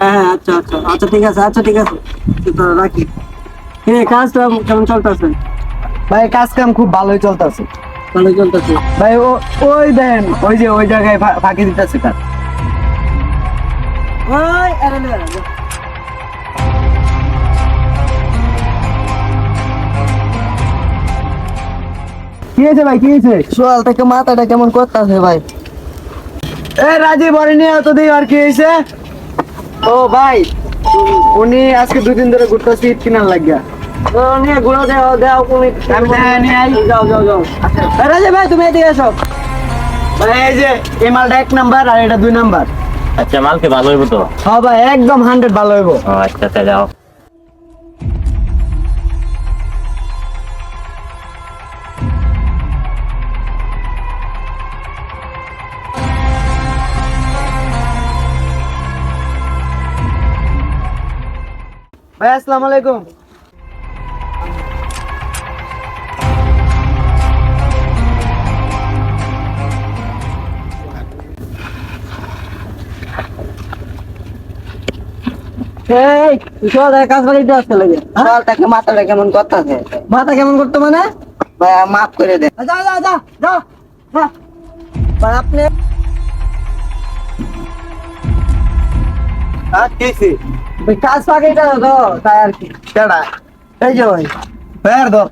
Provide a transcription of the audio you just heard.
হ্যাঁ হ্যাঁ, আচ্ছা আচ্ছা আচ্ছা, ঠিক আছে, আচ্ছা ঠিক আছে, তো রাখি। কাজটা কেমন চলতেছে? ভাই কাজ কাম খুব ভালোই চলতেছে। ভালো চলতেছে। ভাই ওই দেন, ওই যে ওই জায়গায় ফাঁকি দিতেছে কাজ। ওই আরে না, কি হয়েছে ভাই, কি হয়েছে? সোয়াল থেকে মাথাটা কেমন করতেছে ভাই। এ রাজি বলে নিয়ে তো দিই, আর কি হয়েছে? ও ভাই, উনি আজকে 2 দিন ধরে ঘুরতেছি ঈদ কিনার লাগিয়া। নিয়ে ঘুরে দেও দেও তুমি। আমি নিয়ে আই। যাও যাও যাও। রাজি ভাই তুমি এদিকে এসো। ভাই এই যে এই মালটা 1 নাম্বার আর এটা 2 নাম্বার। আচ্ছা, মালকে ভালো হইব তো? হ্যাঁ ভাই একদম 100 ভালো হইব। ও আচ্ছা, তাই যাও। ভাই আসসালামু আলাইকুম। এই সোয়াল কাজ বাড়িতে আসতে লাগে। সোয়ালটাকে মাথাটা কেমন করতেছে। মাথা কেমন করতে মানে? ভাই মাফ করে দে। যা যা যা যা যা। ভাই আপনি আর কেসি কাজ ফাঁকিটা তো তাই আর কি। কেডা? এই যে ভাই ফের দো।